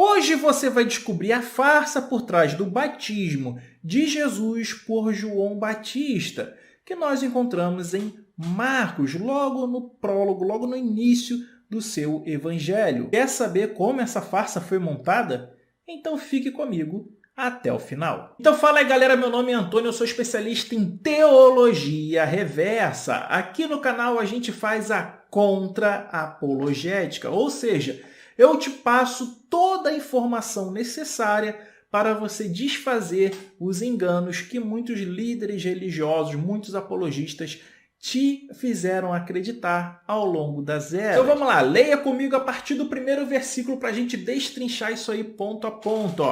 Hoje você vai descobrir a farsa por trás do batismo de Jesus por João Batista, que nós encontramos em Marcos, logo no prólogo, logo no início do seu evangelho. Quer saber como essa farsa foi montada? Então fique comigo até o final. Então fala aí, galera, meu nome é Antônio, eu sou especialista em teologia reversa. Aqui no canal a gente faz a contra-apologética, ou seja, eu te passo toda a informação necessária para você desfazer os enganos que muitos líderes religiosos, muitos apologistas te fizeram acreditar ao longo das eras. Então vamos lá, leia comigo a partir do primeiro versículo para a gente destrinchar isso aí ponto a ponto.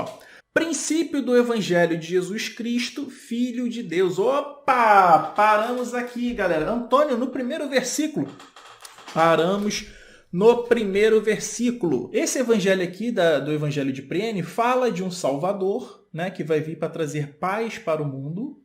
Princípio do Evangelho de Jesus Cristo, Filho de Deus. Opa! Paramos aqui, galera. Antônio, no primeiro versículo. Paramos no primeiro versículo. Esse evangelho aqui do Evangelho de Priene fala de um Salvador, né, que vai vir para trazer paz para o mundo.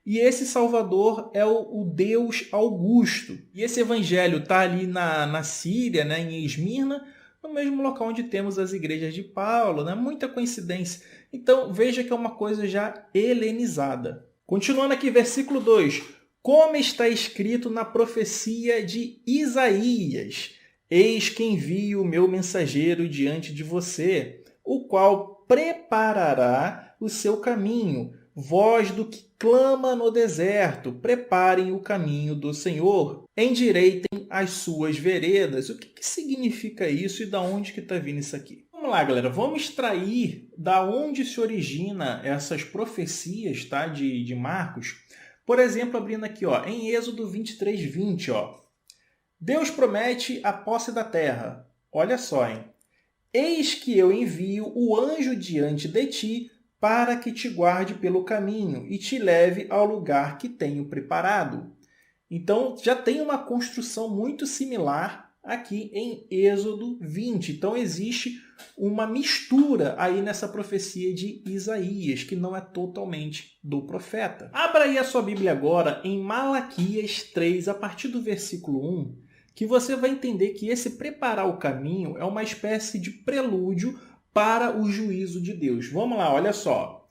E esse Salvador é o Deus Augusto. E esse evangelho está ali na Síria, né, em Esmirna, no mesmo local onde temos as igrejas de Paulo, né? Muita coincidência. Então veja que é uma coisa já helenizada. Continuando aqui, versículo 2. Como está escrito na profecia de Isaías: eis que envio o meu mensageiro diante de você, o qual preparará o seu caminho. Voz do que clama no deserto, preparem o caminho do Senhor, endireitem as suas veredas. O que significa isso e da onde que está vindo isso aqui? Vamos lá, galera, vamos extrair da onde se origina essas profecias, tá, de Marcos. Por exemplo, abrindo aqui, em Êxodo 23:20, Deus promete a posse da terra. Olha só, hein? Eis que eu envio o anjo diante de ti para que te guarde pelo caminho e te leve ao lugar que tenho preparado. Então, já tem uma construção muito similar aqui em Êxodo 20. Então, existe uma mistura aí nessa profecia de Isaías, que não é totalmente do profeta. Abra aí a sua Bíblia agora em Malaquias 3, a partir do versículo 1, que você vai entender que esse preparar o caminho é uma espécie de prelúdio para o juízo de Deus. Vamos lá, olha só.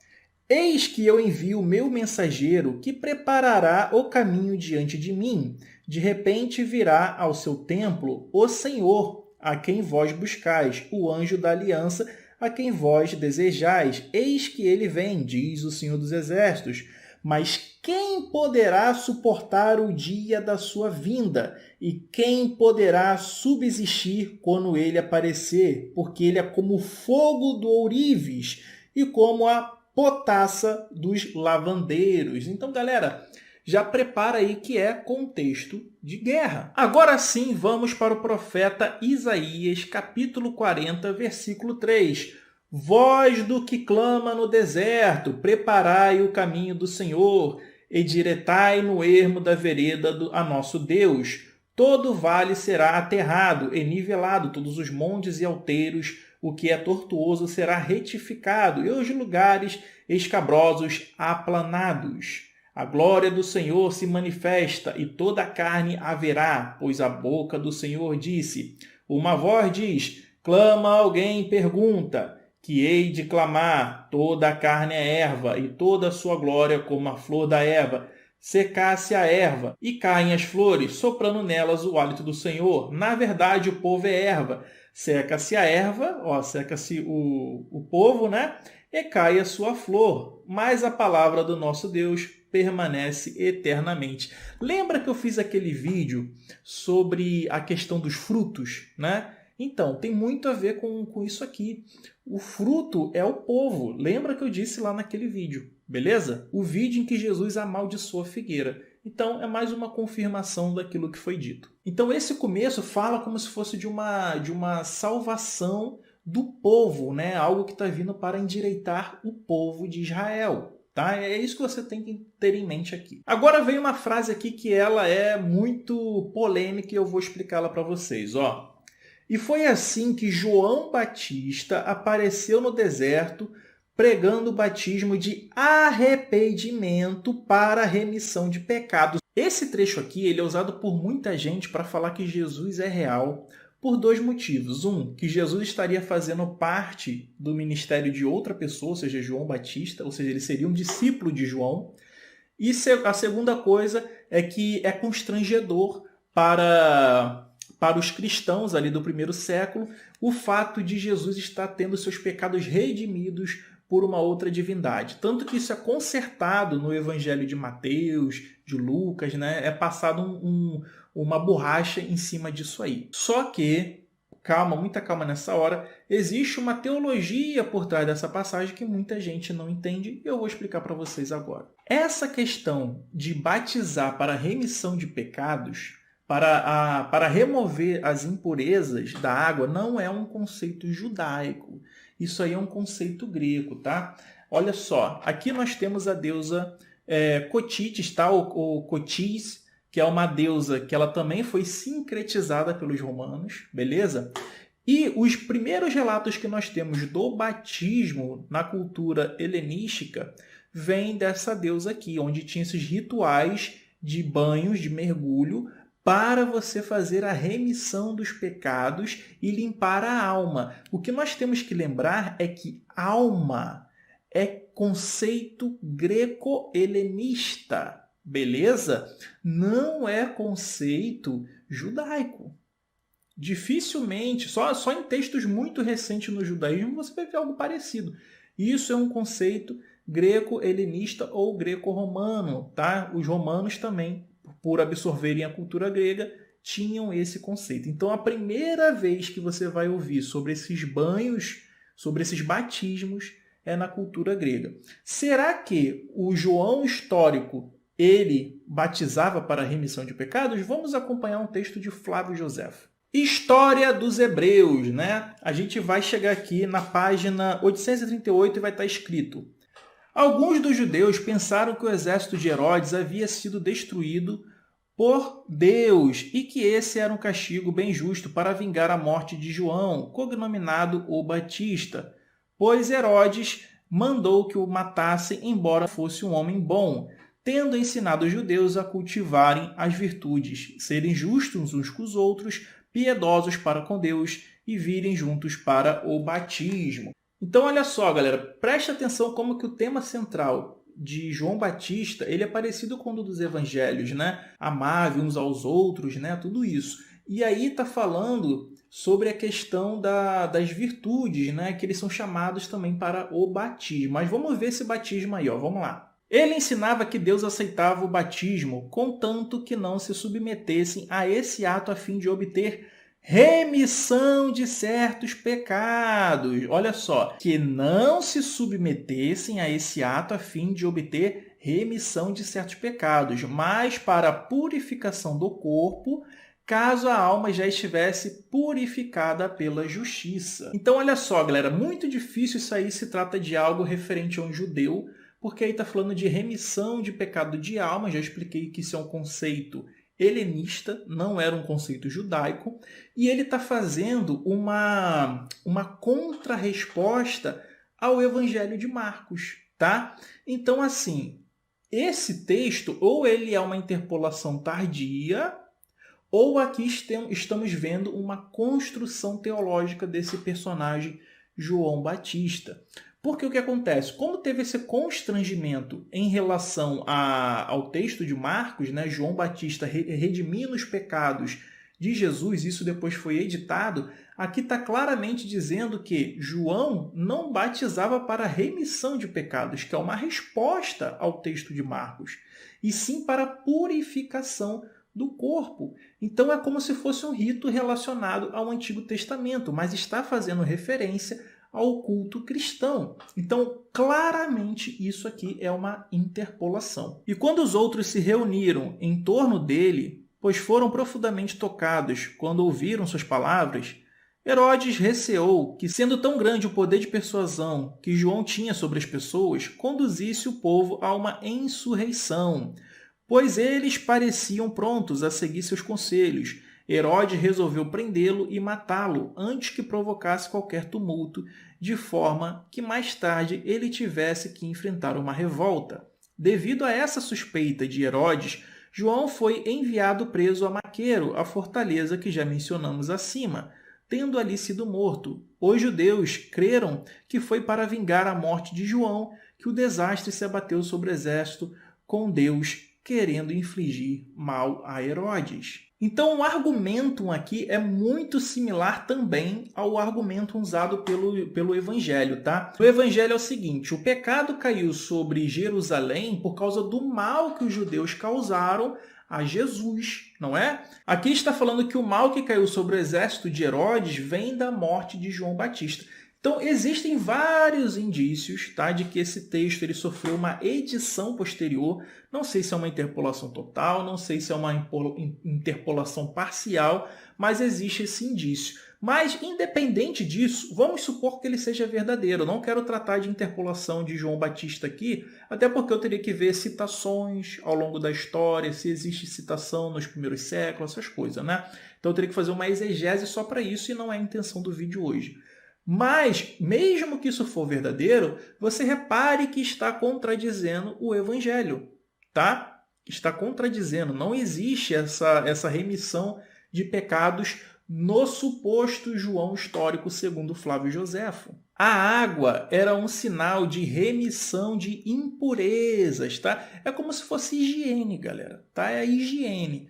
Eis que eu envio o meu mensageiro que preparará o caminho diante de mim. De repente virá ao seu templo o Senhor, a quem vós buscais, o anjo da aliança, a quem vós desejais. Eis que ele vem, diz o Senhor dos Exércitos. Mas quem poderá suportar o dia da sua vinda? E quem poderá subsistir quando ele aparecer? Porque ele é como o fogo do ourives e como a potassa dos lavandeiros. Então, galera, já prepara aí que é contexto de guerra. Agora sim, vamos para o profeta Isaías, capítulo 40, versículo 3. Voz do que clama no deserto, preparai o caminho do Senhor, endireitai no ermo da vereda a nosso Deus. Todo vale será aterrado e nivelado, todos os montes e alteiros, o que é tortuoso será retificado, e os lugares escabrosos aplanados. A glória do Senhor se manifesta, e toda a carne haverá, pois a boca do Senhor disse. Uma voz diz, clama alguém e pergunta, que hei de clamar, toda a carne é erva, e toda a sua glória como a flor da erva. Secasse a erva, e caem as flores, soprando nelas o hálito do Senhor. Na verdade, o povo é erva. Seca-se a erva, seca-se o povo, né? E cai a sua flor. Mas a palavra do nosso Deus permanece eternamente. Lembra que eu fiz aquele vídeo sobre a questão dos frutos, né? Então, tem muito a ver com isso aqui. O fruto é o povo. Lembra que eu disse lá naquele vídeo, beleza? O vídeo em que Jesus amaldiçoou a figueira. Então, é mais uma confirmação daquilo que foi dito. Então, esse começo fala como se fosse de uma salvação do povo, né? Algo que está vindo para endireitar o povo de Israel. Tá? É isso que você tem que ter em mente aqui. Agora vem uma frase aqui que ela é muito polêmica e eu vou explicá-la para vocês. E foi assim que João Batista apareceu no deserto pregando o batismo de arrependimento para a remissão de pecados. Esse trecho aqui ele é usado por muita gente para falar que Jesus é real, Por dois motivos. Um, que Jesus estaria fazendo parte do ministério de outra pessoa, ou seja, João Batista, ou seja, ele seria um discípulo de João. E a segunda coisa é que é constrangedor para os cristãos ali do primeiro século o fato de Jesus estar tendo seus pecados redimidos por uma outra divindade. Tanto que isso é consertado no Evangelho de Mateus, de Lucas, né? É passado uma borracha em cima disso aí. Só que, calma, muita calma nessa hora, existe uma teologia por trás dessa passagem que muita gente não entende e eu vou explicar para vocês agora. Essa questão de batizar para remissão de pecados, para remover as impurezas da água, não é um conceito judaico. Isso aí é um conceito grego, tá? Olha só, aqui nós temos a deusa Cotites, tá? Ou Cotis, que é uma deusa que ela também foi sincretizada pelos romanos, beleza? E os primeiros relatos que nós temos do batismo na cultura helenística vêm dessa deusa aqui, onde tinha esses rituais de banhos, de mergulho, para você fazer a remissão dos pecados e limpar a alma. O que nós temos que lembrar é que alma é conceito greco-helenista, beleza? Não é conceito judaico. Dificilmente, só em textos muito recentes no judaísmo você vai ver algo parecido. Isso é um conceito greco-helenista ou greco-romano, tá? Os romanos também, por absorverem a cultura grega, tinham esse conceito. Então, a primeira vez que você vai ouvir sobre esses banhos, sobre esses batismos, é na cultura grega. Será que o João histórico, ele batizava para a remissão de pecados? Vamos acompanhar um texto de Flávio Joséfo. História dos Hebreus, né? A gente vai chegar aqui na página 838 e vai estar escrito: alguns dos judeus pensaram que o exército de Herodes havia sido destruído por Deus e que esse era um castigo bem justo para vingar a morte de João, cognominado o Batista, pois Herodes mandou que o matassem, embora fosse um homem bom, tendo ensinado os judeus a cultivarem as virtudes, serem justos uns com os outros, piedosos para com Deus e virem juntos para o batismo. Então, olha só, galera, preste atenção como que o tema central de João Batista, ele é parecido com o dos evangelhos, né? Amável uns aos outros, né? Tudo isso. E aí está falando sobre a questão das virtudes, né? Que eles são chamados também para o batismo. Mas vamos ver esse batismo aí, ó. Vamos lá. Ele ensinava que Deus aceitava o batismo, contanto que não se submetessem a esse ato a fim de obter remissão de certos pecados. Olha só, que não se submetessem a esse ato a fim de obter remissão de certos pecados, mas para a purificação do corpo, caso a alma já estivesse purificada pela justiça. Então, olha só, galera, muito difícil isso aí, se trata de algo referente a um judeu, porque aí está falando de remissão de pecado de alma. Já expliquei que isso é um conceito helenista, não era um conceito judaico, e ele está fazendo uma contra-resposta ao Evangelho de Marcos, tá? Então, assim, esse texto, ou ele é uma interpolação tardia, ou aqui estamos vendo uma construção teológica desse personagem João Batista. Porque o que acontece? Como teve esse constrangimento em relação ao texto de Marcos, né? João Batista redimindo os pecados de Jesus, isso depois foi editado, aqui está claramente dizendo que João não batizava para remissão de pecados, que é uma resposta ao texto de Marcos, e sim para purificação do corpo. Então é como se fosse um rito relacionado ao Antigo Testamento, mas está fazendo referência ao culto cristão. Então, claramente, isso aqui é uma interpolação. E quando os outros se reuniram em torno dele, pois foram profundamente tocados quando ouviram suas palavras, Herodes receou que, sendo tão grande o poder de persuasão que João tinha sobre as pessoas, conduzisse o povo a uma insurreição, pois eles pareciam prontos a seguir seus conselhos. Herodes resolveu prendê-lo e matá-lo antes que provocasse qualquer tumulto, de forma que mais tarde ele tivesse que enfrentar uma revolta. Devido a essa suspeita de Herodes, João foi enviado preso a Maqueiro, a fortaleza que já mencionamos acima, tendo ali sido morto. Os judeus creram que foi para vingar a morte de João que o desastre se abateu sobre o exército, com Deus querendo infligir mal a Herodes. Então o argumento aqui é muito similar também ao argumento usado pelo Evangelho, tá? O Evangelho é o seguinte: o pecado caiu sobre Jerusalém por causa do mal que os judeus causaram a Jesus, não é? Aqui está falando que o mal que caiu sobre o exército de Herodes vem da morte de João Batista. Então, existem vários indícios, tá, de que esse texto ele sofreu uma edição posterior. Não sei se é uma interpolação total, não sei se é uma interpolação parcial, mas existe esse indício. Mas, independente disso, vamos supor que ele seja verdadeiro. Eu não quero tratar de interpolação de João Batista aqui, até porque eu teria que ver citações ao longo da história, se existe citação nos primeiros séculos, essas coisas, né? Então, eu teria que fazer uma exegese só para isso e não é a intenção do vídeo hoje. Mas, mesmo que isso for verdadeiro, você repare que está contradizendo o Evangelho, tá? Está contradizendo. Não existe essa remissão de pecados no suposto João histórico segundo Flávio Joséfo. A água era um sinal de remissão de impurezas, tá? É como se fosse higiene, galera, tá? É a higiene.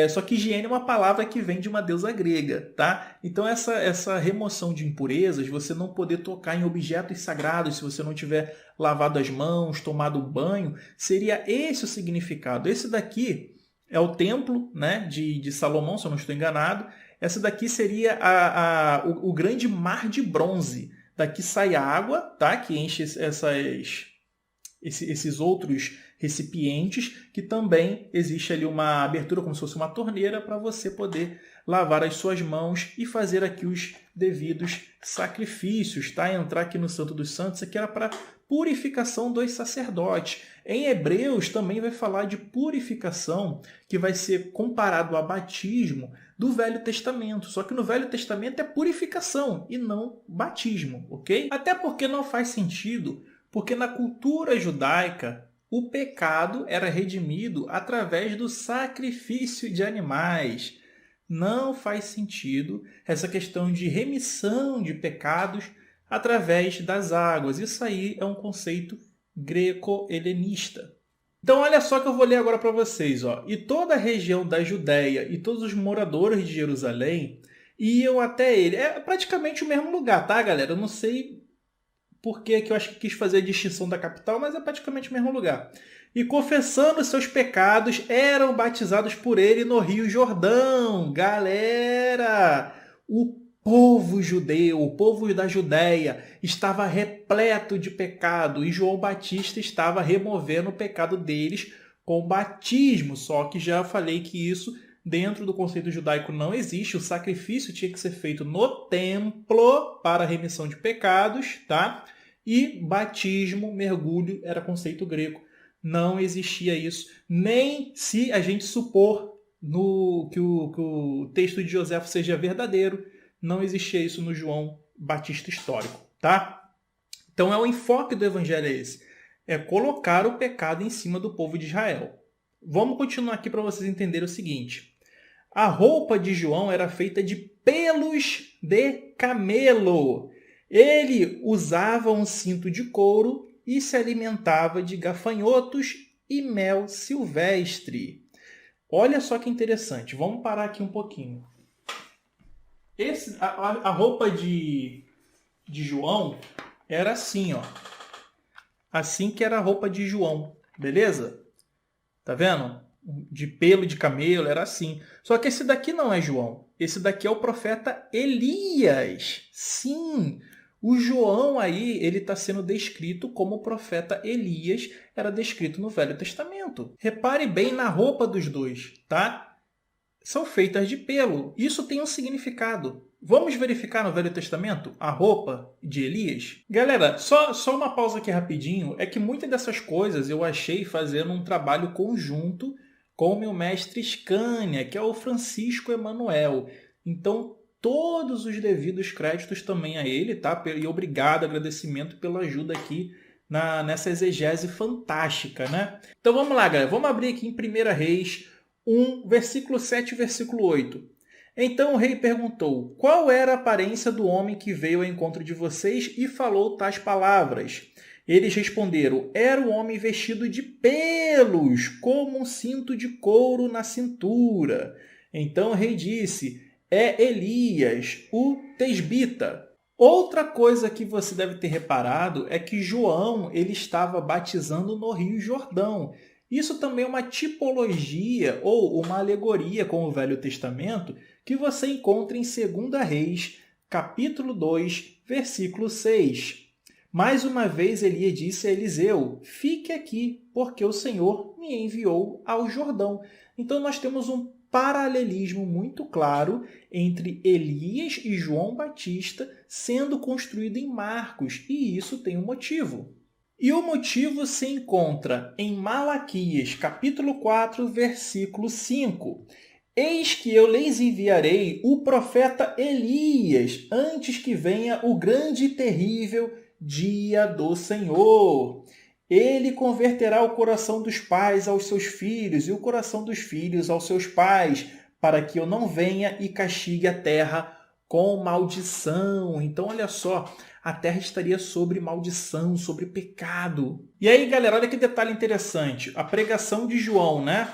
Só que higiene é uma palavra que vem de uma deusa grega, tá? Então essa remoção de impurezas, você não poder tocar em objetos sagrados se você não tiver lavado as mãos, tomado banho, seria esse o significado. Esse daqui é o templo, né, de Salomão, se eu não estou enganado. Essa daqui seria o grande mar de bronze. Daqui sai a água, tá? Que enche esses outros recipientes, que também existe ali uma abertura como se fosse uma torneira para você poder lavar as suas mãos e fazer aqui os devidos sacrifícios, tá? Entrar aqui no Santo dos Santos, aqui era para purificação dos sacerdotes. Em Hebreus também vai falar de purificação, que vai ser comparado a batismo do Velho Testamento. Só que no Velho Testamento é purificação e não batismo, ok? Até porque não faz sentido, porque na cultura judaica o pecado era redimido através do sacrifício de animais. Não faz sentido essa questão de remissão de pecados através das águas. Isso aí é um conceito greco-helenista. Então olha só que eu vou ler agora para vocês. Ó. E toda a região da Judéia e todos os moradores de Jerusalém iam até ele. É praticamente o mesmo lugar, tá, galera? Eu não sei por que eu acho que quis fazer a distinção da capital, mas é praticamente o mesmo lugar. E confessando seus pecados, eram batizados por ele no Rio Jordão. Galera, o povo judeu, o povo da Judéia, estava repleto de pecado e João Batista estava removendo o pecado deles com o batismo. Só que já falei que isso, dentro do conceito judaico, não existe. O sacrifício tinha que ser feito no templo para a remissão de pecados, tá? E batismo, mergulho, era conceito grego. Não existia isso. Nem se a gente supor que o texto de Joséfo seja verdadeiro, não existia isso no João Batista histórico, tá? Então o enfoque do evangelho é esse. É colocar o pecado em cima do povo de Israel. Vamos continuar aqui para vocês entenderem o seguinte. A roupa de João era feita de pelos de camelo. Ele usava um cinto de couro e se alimentava de gafanhotos e mel silvestre. Olha só que interessante. Vamos parar aqui um pouquinho. A roupa de João era assim, ó. Assim que era a roupa de João, beleza? Tá vendo? De pelo de camelo, era assim. Só que esse daqui não é João. Esse daqui é o profeta Elias. Sim, o João aí, ele está sendo descrito como o profeta Elias era descrito no Velho Testamento. Repare bem na roupa dos dois, tá? São feitas de pelo. Isso tem um significado. Vamos verificar no Velho Testamento a roupa de Elias? Galera, só uma pausa aqui rapidinho. É que muitas dessas coisas eu achei fazendo um trabalho conjunto com o meu mestre Scania, que é o Francisco Emanuel. Então, todos os devidos créditos também a ele, tá? E obrigado, agradecimento pela ajuda aqui nessa exegese fantástica, né? Então vamos lá, galera. Vamos abrir aqui em 1 Reis 1, versículo 7 e versículo 8. Então o rei perguntou: qual era a aparência do homem que veio ao encontro de vocês e falou tais palavras? Eles responderam: era um homem vestido de pelos, como um cinto de couro na cintura. Então o rei disse: é Elias, o tesbita. Outra coisa que você deve ter reparado é que João ele estava batizando no Rio Jordão. Isso também é uma tipologia ou uma alegoria com o Velho Testamento que você encontra em 2 Reis, capítulo 2, versículo 6. Mais uma vez Elias disse a Eliseu: fique aqui, porque o Senhor me enviou ao Jordão. Então nós temos um paralelismo muito claro entre Elias e João Batista sendo construído em Marcos, e isso tem um motivo. E o motivo se encontra em Malaquias, capítulo 4, versículo 5. Eis que eu lhes enviarei o profeta Elias, antes que venha o grande e terrível dia do Senhor. Ele converterá o coração dos pais aos seus filhos e o coração dos filhos aos seus pais, para que eu não venha e castigue a terra com maldição. Então, olha só, a terra estaria sobre maldição, sobre pecado. E aí, galera, olha que detalhe interessante. A pregação de João, né?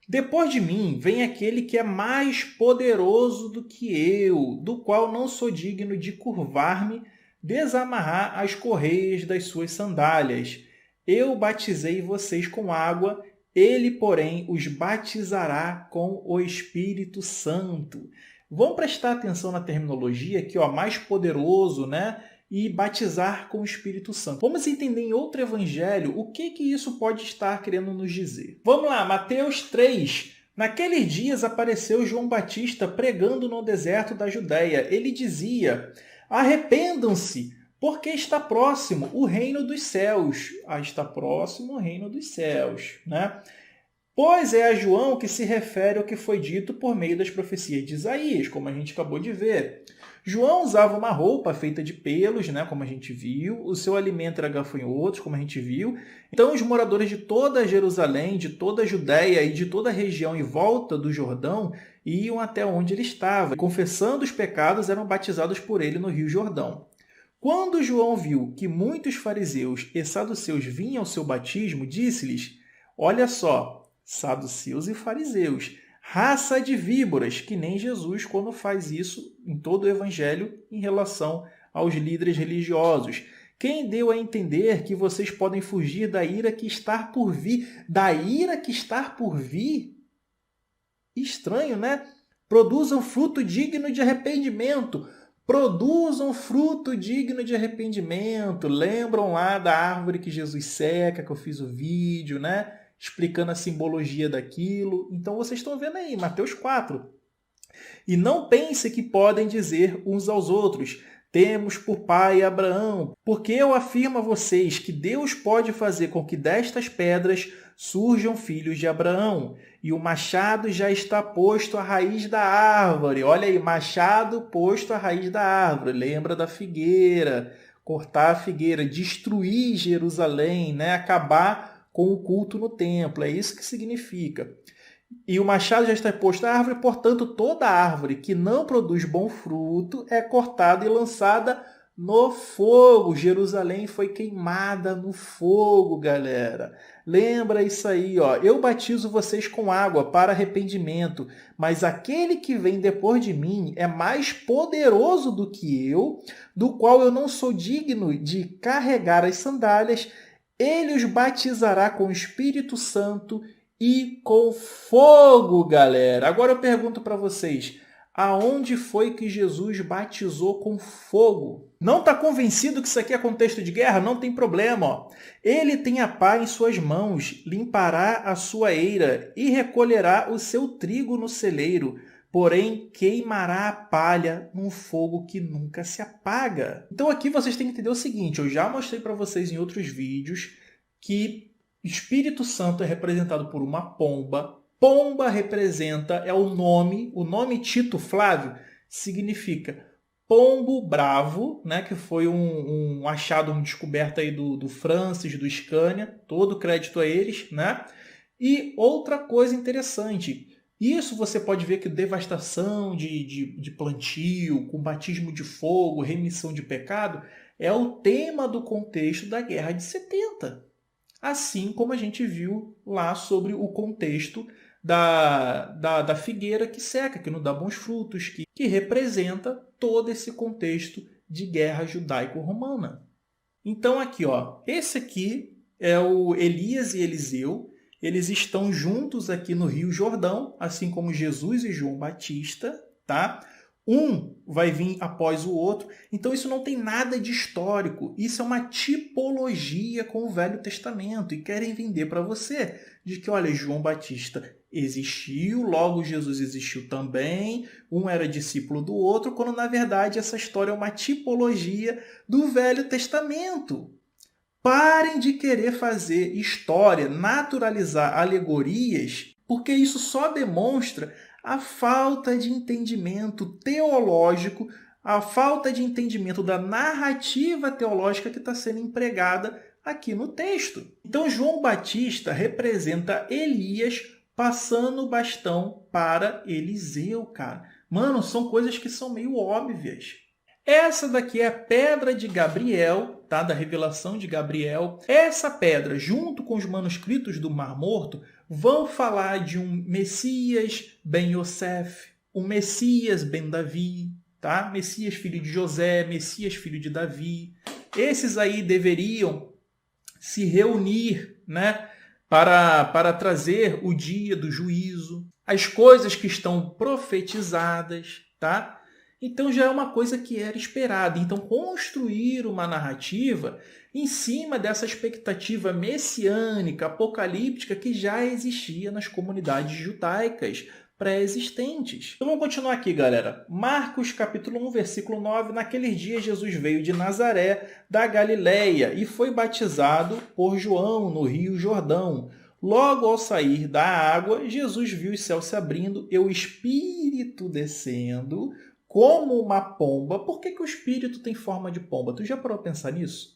Depois de mim vem aquele que é mais poderoso do que eu, do qual não sou digno de curvar-me, desamarrar as correias das suas sandálias. Eu batizei vocês com água, ele, porém, os batizará com o Espírito Santo. Vamos prestar atenção na terminologia aqui, ó, mais poderoso, né? E batizar com o Espírito Santo. Vamos entender em outro evangelho o que isso pode estar querendo nos dizer. Vamos lá, Mateus 3. Naqueles dias apareceu João Batista pregando no deserto da Judéia. Ele dizia: arrependam-se, porque está próximo o reino dos céus. Está próximo o reino dos céus, né? Pois é a João que se refere ao que foi dito por meio das profecias de Isaías, como a gente acabou de ver. João usava uma roupa feita de pelos, né, como a gente viu. O seu alimento era gafanhotos, como a gente viu. Então, os moradores de toda Jerusalém, de toda a Judéia e de toda a região em volta do Jordão iam até onde ele estava. Confessando os pecados, eram batizados por ele no Rio Jordão. Quando João viu que muitos fariseus e saduceus vinham ao seu batismo, disse-lhes: olha só, saduceus e fariseus, raça de víboras, que nem Jesus quando faz isso em todo o evangelho em relação aos líderes religiosos. Quem deu a entender que vocês podem fugir da ira que está por vir? Da ira que está por vir? Estranho, né? Produzam fruto digno de arrependimento. Produzam fruto digno de arrependimento. Lembram lá da árvore que Jesus seca, que eu fiz o vídeo, né? Explicando a simbologia daquilo. Então vocês estão vendo aí, Mateus 4. E não pense que podem dizer uns aos outros: temos por pai Abraão, porque eu afirmo a vocês que Deus pode fazer com que destas pedras surjam filhos de Abraão. E o machado já está posto à raiz da árvore. Olha aí, machado posto à raiz da árvore. Lembra da figueira, cortar a figueira, destruir Jerusalém, né? Acabar com o culto no templo. É isso que significa. E o machado já está posto à árvore, portanto, toda árvore que não produz bom fruto é cortada e lançada no fogo. Jerusalém foi queimada no fogo, galera. Lembra isso aí, ó. Eu batizo vocês com água para arrependimento, mas aquele que vem depois de mim é mais poderoso do que eu, do qual eu não sou digno de carregar as sandálias. Ele os batizará com o Espírito Santo e com fogo, galera. Agora eu pergunto para vocês, aonde foi que Jesus batizou com fogo? Não está convencido que isso aqui é contexto de guerra? Não tem problema. Ó. Ele tem a pá em suas mãos, limpará a sua eira e recolherá o seu trigo no celeiro. Porém, queimará a palha num fogo que nunca se apaga. Então aqui vocês têm que entender o seguinte, eu já mostrei para vocês em outros vídeos que Espírito Santo é representado por uma pomba. Pomba representa, é o nome Tito Flávio significa pombo bravo, né, que foi um achado, uma descoberta aí do Francis, do Scania, todo crédito a eles, né? E outra coisa interessante, isso você pode ver que devastação de plantio, com batismo de fogo, remissão de pecado, é o tema do contexto da Guerra de 70. Assim como a gente viu lá sobre o contexto da figueira que seca, que não dá bons frutos, que representa todo esse contexto de guerra judaico-romana. Então aqui, ó, esse aqui é o Elias e Eliseu. Eles estão juntos aqui no Rio Jordão, assim como Jesus e João Batista, tá? Um vai vir após o outro. Então isso não tem nada de histórico. Isso é uma tipologia com o Velho Testamento. E querem vender para você de que, olha, João Batista existiu, logo Jesus existiu também. Um era discípulo do outro, quando na verdade essa história é uma tipologia do Velho Testamento. Parem de querer fazer história, naturalizar alegorias, porque isso só demonstra a falta de entendimento teológico, a falta de entendimento da narrativa teológica que está sendo empregada aqui no texto. Então, João Batista representa Elias passando o bastão para Eliseu, cara. Mano, são coisas que são meio óbvias. Essa daqui é a pedra de Gabriel, tá? Da revelação de Gabriel. Essa pedra, junto com os manuscritos do Mar Morto, vão falar de um Messias ben Yosef, um Messias ben Davi, tá? Messias filho de José, Messias filho de Davi. Esses aí deveriam se reunir, né? Para trazer o dia do juízo, as coisas que estão profetizadas, tá? Então já é uma coisa que era esperada. Então construir uma narrativa em cima dessa expectativa messiânica, apocalíptica que já existia nas comunidades judaicas pré-existentes. Então vamos continuar aqui, galera. Marcos capítulo 1, versículo 9. Naqueles dias Jesus veio de Nazaré, da Galileia, e foi batizado por João no rio Jordão. Logo ao sair da água, Jesus viu os céus se abrindo e o Espírito descendo como uma pomba. Por que o Espírito tem forma de pomba? Tu já parou para pensar nisso?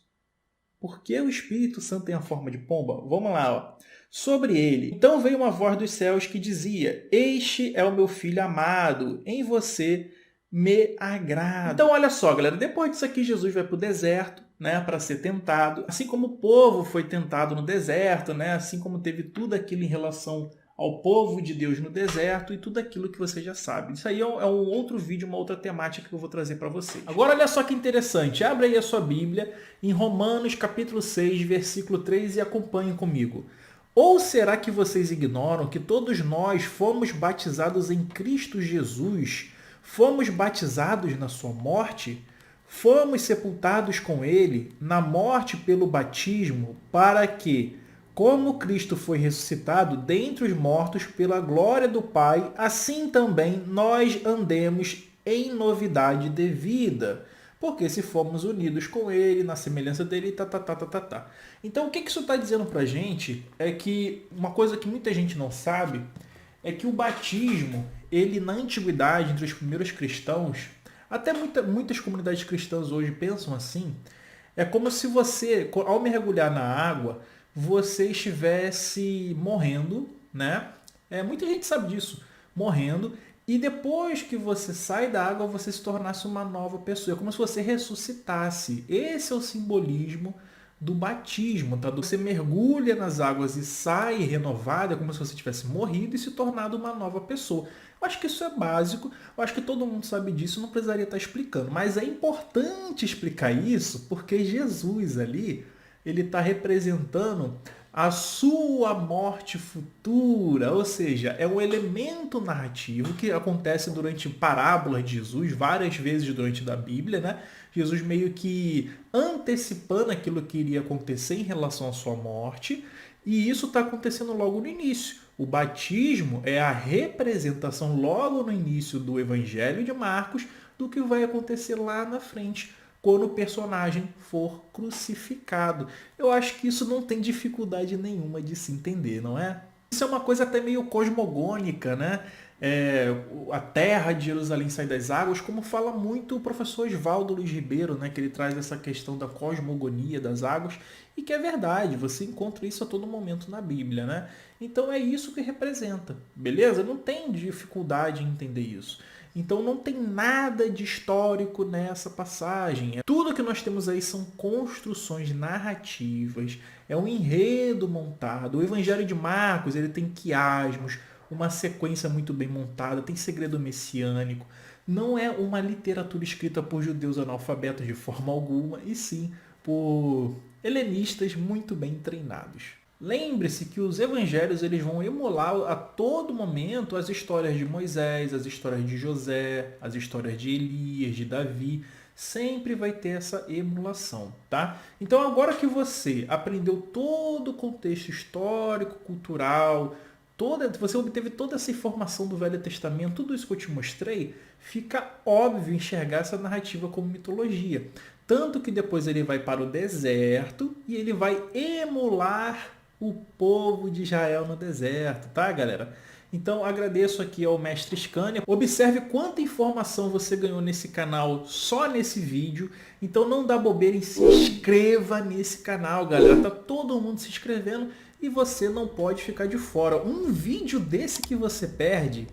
Por que o Espírito Santo tem a forma de pomba? Vamos lá, ó. Sobre ele. Então veio uma voz dos céus que dizia: Este é o meu filho amado, em você me agrado. Então olha só, galera, depois disso aqui Jesus vai para o deserto, né, para ser tentado. Assim como o povo foi tentado no deserto, né, assim como teve tudo aquilo em relação ao povo de Deus no deserto e tudo aquilo que você já sabe. Isso aí é um outro vídeo, uma outra temática que eu vou trazer para vocês. Agora olha só que interessante, abre aí a sua Bíblia em Romanos capítulo 6, versículo 3 e acompanhe comigo. Ou será que vocês ignoram que todos nós fomos batizados em Cristo Jesus? Fomos batizados na sua morte? Fomos sepultados com ele na morte pelo batismo para que, como Cristo foi ressuscitado dentre os mortos pela glória do Pai, assim também nós andemos em novidade de vida. Porque se formos unidos com Ele, na semelhança dele, tá. Então o que isso está dizendo para a gente é que uma coisa que muita gente não sabe é que o batismo, ele na antiguidade, entre os primeiros cristãos, até muitas comunidades cristãs hoje pensam assim, é como se você, ao mergulhar na água, você estivesse morrendo, né? Muita gente sabe disso, morrendo, e depois que você sai da água, você se tornasse uma nova pessoa. É como se você ressuscitasse. Esse é o simbolismo do batismo, tá? Você mergulha nas águas e sai renovado, é como se você tivesse morrido e se tornado uma nova pessoa. Eu acho que isso é básico, eu acho que todo mundo sabe disso, não precisaria estar explicando. Mas é importante explicar isso, porque Jesus ali, ele está representando a sua morte futura, ou seja, é um elemento narrativo que acontece durante parábolas de Jesus, várias vezes durante a Bíblia, né? Jesus meio que antecipando aquilo que iria acontecer em relação à sua morte, e isso está acontecendo logo no início. O batismo é a representação logo no início do Evangelho de Marcos do que vai acontecer lá na frente, quando o personagem for crucificado. Eu acho que isso não tem dificuldade nenhuma de se entender, não é? Isso é uma coisa até meio cosmogônica, né? a terra de Jerusalém sai das águas, como fala muito o professor Oswaldo Luiz Ribeiro, né, que ele traz essa questão da cosmogonia das águas, e que é verdade, você encontra isso a todo momento na Bíblia, né? Então é isso que representa, beleza? Não tem dificuldade em entender isso. Então não tem nada de histórico nessa passagem. Tudo que nós temos aí são construções narrativas, é um enredo montado. O Evangelho de Marcos, ele tem quiasmos, uma sequência muito bem montada, tem segredo messiânico. Não é uma literatura escrita por judeus analfabetos de forma alguma, e sim por helenistas muito bem treinados. Lembre-se que os evangelhos eles vão emular a todo momento as histórias de Moisés, as histórias de José, as histórias de Elias, de Davi. Sempre vai ter essa emulação, tá? Então agora que você aprendeu todo o contexto histórico, cultural, você obteve toda essa informação do Velho Testamento, tudo isso que eu te mostrei, fica óbvio enxergar essa narrativa como mitologia. Tanto que depois ele vai para o deserto e ele vai emular o povo de Israel no deserto, tá, galera? Então agradeço aqui ao mestre Scania. Observe quanta informação você ganhou nesse canal só nesse vídeo. Então não dá bobeira e se inscreva nesse canal, galera. Tá todo mundo se inscrevendo e você não pode ficar de fora. Um vídeo desse que você perde,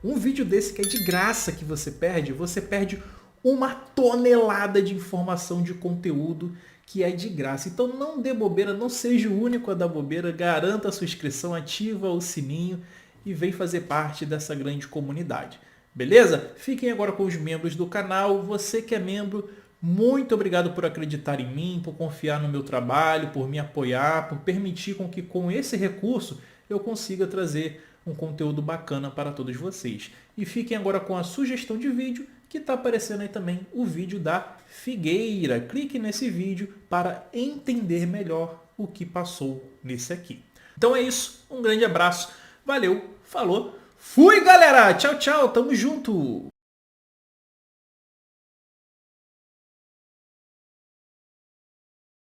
um vídeo desse que é de graça que você perde uma tonelada de informação, de conteúdo que é de graça. Então não dê bobeira, não seja o único a dar bobeira, garanta a sua inscrição, ativa o sininho e vem fazer parte dessa grande comunidade. Beleza? Fiquem agora com os membros do canal. Você que é membro, muito obrigado por acreditar em mim, por confiar no meu trabalho, por me apoiar, por permitir com que com esse recurso eu consiga trazer um conteúdo bacana para todos vocês. E fiquem agora com a sugestão de vídeo, que está aparecendo aí também o vídeo da figueira. Clique nesse vídeo para entender melhor o que passou nesse aqui. Então é isso, um grande abraço, valeu, falou, fui galera, tchau, tchau, tamo junto!